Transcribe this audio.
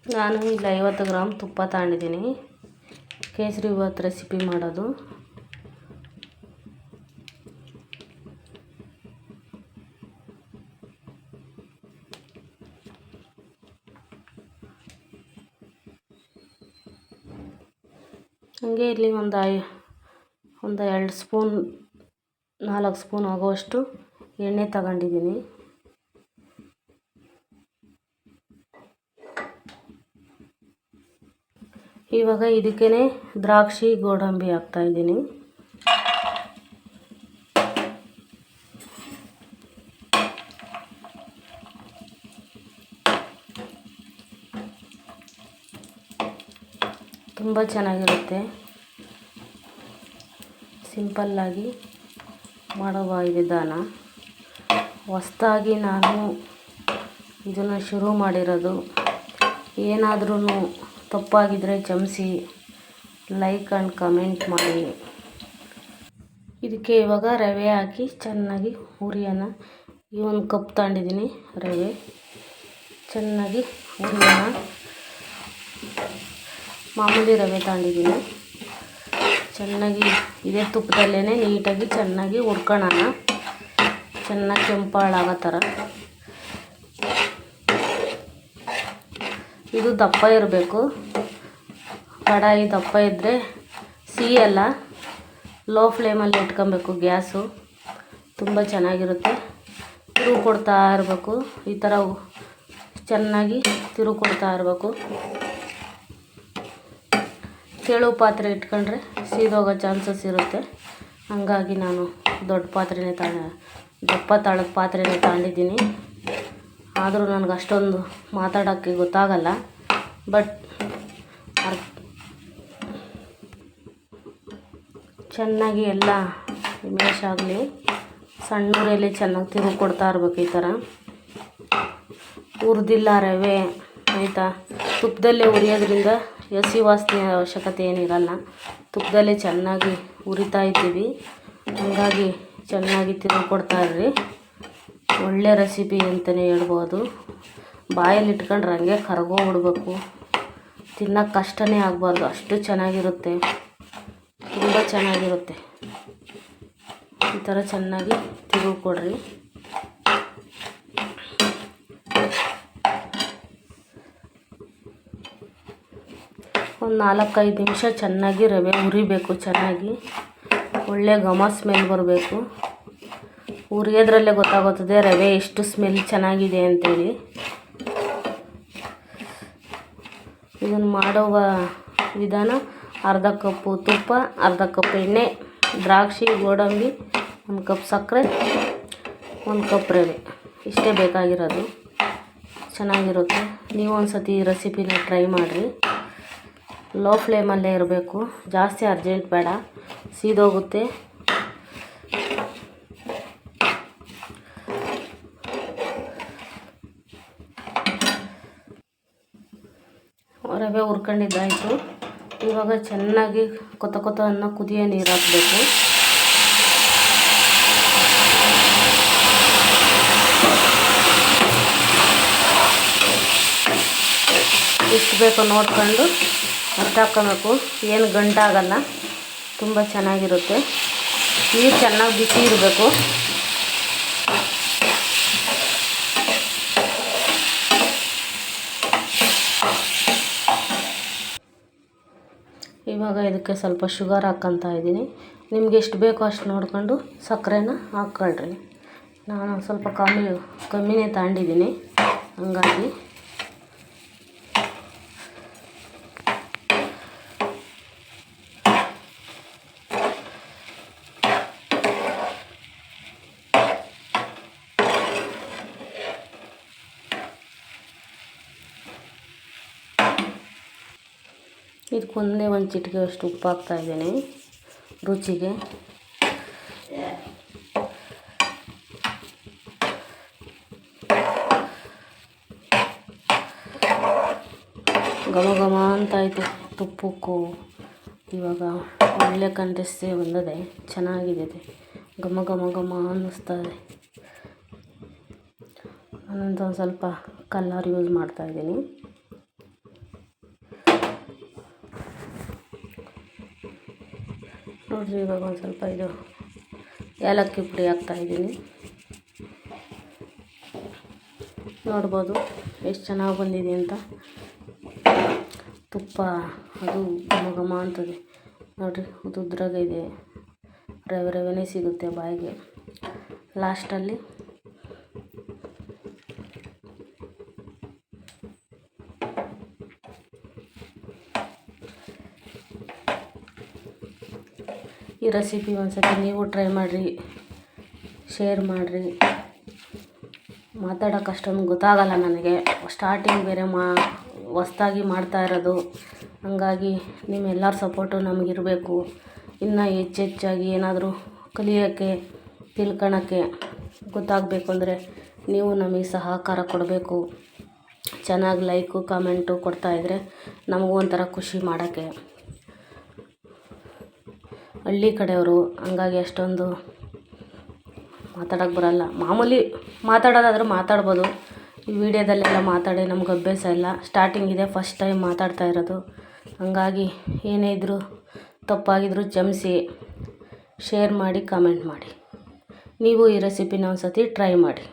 ನಾನು ಇಲ್ಲಿ 50 ಗ್ರಾಮ್ ತುಪ್ಪ ತಗೊಂಡಿದ್ದೀನಿ. ಕೇಸರಿಬಾತ್ ರೆಸಿಪಿ ಮಾಡೋದು. ಹಾಗೆ ಇಲ್ಲಿ ಒಂದು 2 ಸ್ಪೂನ್ 4 ಸ್ಪೂನ್ ಆಗುವಷ್ಟು ಎಣ್ಣೆ ತಗೊಂಡಿದ್ದೀನಿ. ಇವಾಗ ಇದಕ್ಕೇ ದ್ರಾಕ್ಷಿ ಗೋಡಂಬಿ ಹಾಕ್ತಾಯಿದ್ದೀನಿ. ತುಂಬ ಚೆನ್ನಾಗಿರುತ್ತೆ. ಸಿಂಪಲ್ಲಾಗಿ ಮಾಡುವ ವಿಧಾನ. ಹೊಸದಾಗಿ ನಾನು ಇದನ್ನು ಶುರು ಮಾಡಿರೋದು. ಏನಾದ್ರೂ ತಪ್ಪಾಗಿದ್ದರೆ ಕ್ಷಮಿಸಿ, ಲೈಕ್ ಆ್ಯಂಡ್ ಕಮೆಂಟ್ ಮಾಡಿ. ಇದಕ್ಕೆ ಇವಾಗ ರವೆ ಹಾಕಿ ಚೆನ್ನಾಗಿ ಹುರಿಯೋಣ. ಈ 1 ಕಪ್ ತಗೊಂಡಿದ್ದೀನಿ ರವೆ. ಚೆನ್ನಾಗಿ ಹುರಿಯೋಣ. ಮಾಮೂಲಿ ರವೆ ತಗೊಂಡಿದ್ದೀನಿ. ಚೆನ್ನಾಗಿ ಇದೇ ತುಪ್ಪದಲ್ಲೇ ನೀಟಾಗಿ ಚೆನ್ನಾಗಿ ಹುರ್ಕೊಳ್ಳೋಣ. ಚೆನ್ನಾಗಿ ಕೆಂಪಾಳಾಗೋ ಥರ. ಇದು ದಪ್ಪ ಇರಬೇಕು. ಕಡಾಯಿ ದಪ್ಪ ಇದ್ದರೆ ಸಿಹಿಯಲ್ಲ. ಲೋ ಫ್ಲೇಮಲ್ಲಿ ಇಟ್ಕೊಬೇಕು ಗ್ಯಾಸು. ತುಂಬ ಚೆನ್ನಾಗಿರುತ್ತೆ. ತಿರುವು ಕೊಡ್ತಾ ಇರಬೇಕು. ಈ ಥರ ಚೆನ್ನಾಗಿ ತಿರುವು ಕೊಡ್ತಾ ಇರಬೇಕು. ತೆಳು ಪಾತ್ರೆ ಇಟ್ಕೊಂಡ್ರೆ ಸೀದೋಗೋ ಚಾನ್ಸಸ್ ಇರುತ್ತೆ. ಹಾಗಾಗಿ ನಾನು ದೊಡ್ಡ ಪಾತ್ರೆನೇ ದಪ್ಪ ತಳದ ಪಾತ್ರೆನೇ ತಗೊಂಡಿದ್ದೀನಿ. ಆದರೂ ನನಗೆ ಅಷ್ಟೊಂದು ಮಾತಾಡೋಕ್ಕೆ ಗೊತ್ತಾಗಲ್ಲ. ಬಟ್ ಚೆನ್ನಾಗಿ ಎಲ್ಲ ಮ್ಯಾಶ್ ಆಗಲಿ. ಸಣ್ಣೂರಲ್ಲಿ ಚೆನ್ನಾಗಿ ತಿರುವು ಕೊಡ್ತಾ ಇರ್ಬೇಕು. ಈ ಥರ ಹುರಿದಿಲ್ಲ ರವೆ, ಆಯಿತಾ. ತುಪ್ಪದಲ್ಲೇ ಹುರಿಯೋದ್ರಿಂದ ಹಸಿ ವಾಸನೆ ಅವಶ್ಯಕತೆ ಏನಿರಲ್ಲ. ತುಪ್ಪದಲ್ಲೇ ಚೆನ್ನಾಗಿ ಹುರಿತಾ ಇದ್ದೀವಿ. ಹಾಗಾಗಿ ಚೆನ್ನಾಗಿ ತಿರುವು ಕೊಡ್ತಾ ಇರ್ರಿ. ಒಳ್ಳೆ ರೆಸಿಪಿ ಅಂತಲೇ ಹೇಳ್ಬೋದು. ಬಾಯಲ್ಲಿ ಇಟ್ಕೊಂಡ್ರೆ ಹಂಗೆ ಕರಗೋಗ್ಬಿಡ್ಬೇಕು. ತಿನ್ನೋಕ್ಕೆ ಕಷ್ಟನೇ ಆಗಬಾರ್ದು, ಅಷ್ಟು ಚೆನ್ನಾಗಿರುತ್ತೆ. ತುಂಬ ಚೆನ್ನಾಗಿರುತ್ತೆ. ಈ ಥರ ಚೆನ್ನಾಗಿ ತಿರುವು ಕೊಡ್ರಿ. ಒಂದು 4-5 ನಿಮಿಷ ಚೆನ್ನಾಗಿ ರವೆ ಹುರಿಬೇಕು. ಚೆನ್ನಾಗಿ ಒಳ್ಳೆ ಘಮ ಸ್ಮೆಲ್ ಬರಬೇಕು. ಹುರಿಯೋದ್ರಲ್ಲೇ ಗೊತ್ತಾಗುತ್ತದೆ ರವೆ ಎಷ್ಟು ಸ್ಮೆಲ್ ಚೆನ್ನಾಗಿದೆ ಅಂತೇಳಿ. ಇದನ್ನು ಮಾಡುವ ವಿಧಾನ: ಅರ್ಧ ಕಪ್ಪು ತುಪ್ಪ, ಅರ್ಧ ಕಪ್ ಎಣ್ಣೆ, ದ್ರಾಕ್ಷಿ ಗೋಡಂಬಿ, 1 ಕಪ್ ಸಕ್ಕರೆ, 1 ಕಪ್ ರವೆ. ಇಷ್ಟೇ ಬೇಕಾಗಿರೋದು. ಚೆನ್ನಾಗಿರುತ್ತೆ. ನೀವು ಒಂದು ಸತಿ ಈ ರೆಸಿಪಿನ ಟ್ರೈ ಮಾಡಿರಿ. ಲೋ ಫ್ಲೇಮಲ್ಲೇ ಇರಬೇಕು. ಜಾಸ್ತಿ ಅರ್ಜೆಂಟ್ ಬೇಡ, ಸೀದೋಗುತ್ತೆ. ರವೆ ಹುರ್ಕೊಂಡಿದ್ದಾಯಿತು. ಇವಾಗ ಚೆನ್ನಾಗಿ ಕೊತ ಅನ್ನೋ ಕುದಿಯೋ ನೀರು ಹಾಕಬೇಕು. ಎಷ್ಟು ಬೇಕೋ ನೋಡ್ಕೊಂಡು ಅರ್ಥ ಹಾಕ್ಕೊಬೇಕು. ಏನು ಗಂಟಾಗಲ್ಲ. ತುಂಬ ಚೆನ್ನಾಗಿರುತ್ತೆ. ನೀರು ಚೆನ್ನಾಗಿ ಬಿಸಿ ಇರಬೇಕು. ಇವಾಗ ಇದಕ್ಕೆ ಸ್ವಲ್ಪ ಶುಗರ್ ಹಾಕ್ಕೊತಾ ಇದ್ದೀನಿ. ನಿಮ್ಗೆ ಎಷ್ಟು ಬೇಕೋ ಅಷ್ಟು ನೋಡ್ಕೊಂಡು ಸಕ್ಕರೆನ ಹಾಕ್ಕೊಳ್ರಿ. ನಾನು ಸ್ವಲ್ಪ ಕಮ್ಮಿನೇ ತಗೊಂಡಿದ್ದೀನಿ. ಹಂಗಾಗಿ ಇದಕ್ಕೊಂದೇ 1 ಚಿಟಿಕೆ ಅಷ್ಟು ಉಪ್ಪು ಹಾಕ್ತಾಯಿದ್ದೀನಿ ರುಚಿಗೆ. ಘಮ ಅಂತಾಯಿತು ತುಪ್ಪಕ್ಕೂ. ಇವಾಗ ಒಳ್ಳೆ ಕನ್ಸಿಸ್ಟೆನ್ಸಿ ಬಂದಿದೆ. ಚೆನ್ನಾಗಿದೆ. ಘಮ ಅನ್ನಿಸ್ತಾ ಇದೆ. ನಾನಂತ ಒಂದು ಸ್ವಲ್ಪ ಕಲ್ಲರ್ ಯೂಸ್ ಮಾಡ್ತಾಯಿದ್ದೀನಿ. ನೋಡಿರಿ, ಇವಾಗ ಒಂದು ಸ್ವಲ್ಪ ಇದು ಏಲಕ್ಕಿ ಪುಡಿ ಹಾಕ್ತಾಯಿದ್ದೀನಿ. ನೋಡ್ಬೋದು ಎಷ್ಟು ಚೆನ್ನಾಗಿ ಬಂದಿದೆ ಅಂತ. ತುಪ್ಪ ಅದು ಘಮ ಘಮ ಅಂತದೆ ನೋಡಿರಿ, ಉದ್ರಾಗಿದೆ, ರವೆ ಸಿಗುತ್ತೆ ಬಾಯಿಗೆ. ಲಾಸ್ಟಲ್ಲಿ ಈ ರೆಸಿಪಿ ಒಂದ್ಸತಿ ನೀವು ಟ್ರೈ ಮಾಡಿರಿ, ಶೇರ್ ಮಾಡಿರಿ. ಮಾತಾಡೋಕೆ ಅಷ್ಟೊಂದು ಗೊತ್ತಾಗಲ್ಲ ನನಗೆ, ಸ್ಟಾರ್ಟಿಂಗ್ ಬೇರೆ ಹೊಸ್ದಾಗಿ ಮಾಡ್ತಾ ಇರೋದು. ಹಂಗಾಗಿ ನಿಮ್ಮೆಲ್ಲರ ಸಪೋರ್ಟು ನಮಗಿರಬೇಕು. ಇನ್ನೂ ಹೆಚ್ಚೆಚ್ಚಾಗಿ ಏನಾದರೂ ಕಲಿಯೋಕ್ಕೆ, ತಿಳ್ಕೊಳಕ್ಕೆ ಗೊತ್ತಾಗಬೇಕು ಅಂದರೆ ನೀವು ನಮಗೆ ಸಹಕಾರ ಕೊಡಬೇಕು. ಚೆನ್ನಾಗಿ ಲೈಕು ಕಾಮೆಂಟು ಕೊಡ್ತಾಯಿದ್ರೆ ನಮಗೂ ಒಂಥರ ಖುಷಿ ಮಾಡೋಕ್ಕೆ. ಹಳ್ಳಿ ಕಡೆಯವರು, ಹಂಗಾಗಿ ಅಷ್ಟೊಂದು ಮಾತಾಡೋಕ್ಕೆ ಬರೋಲ್ಲ. ಮಾಮೂಲಿ ಮಾತಾಡೋದಾದರೂ ಮಾತಾಡ್ಬೋದು. ಈ ವಿಡಿಯೋದಲ್ಲೆಲ್ಲ ಮಾತಾಡಿ ನಮ್ಗೆ ಅಭ್ಯಾಸ ಇಲ್ಲ. ಸ್ಟಾರ್ಟಿಂಗ್ ಇದೆ, ಫಸ್ಟ್ ಟೈಮ್ ಮಾತಾಡ್ತಾ ಇರೋದು. ಹಂಗಾಗಿ ಏನೇ ಇದ್ದರೂ ತಪ್ಪಾಗಿದ್ದರೂ ಕ್ಷಮಿಸಿ. ಶೇರ್ ಮಾಡಿ, ಕಾಮೆಂಟ್ ಮಾಡಿ. ನೀವು ಈ ರೆಸಿಪಿನ ಒಂದು ಸತಿ ಟ್ರೈ ಮಾಡಿ.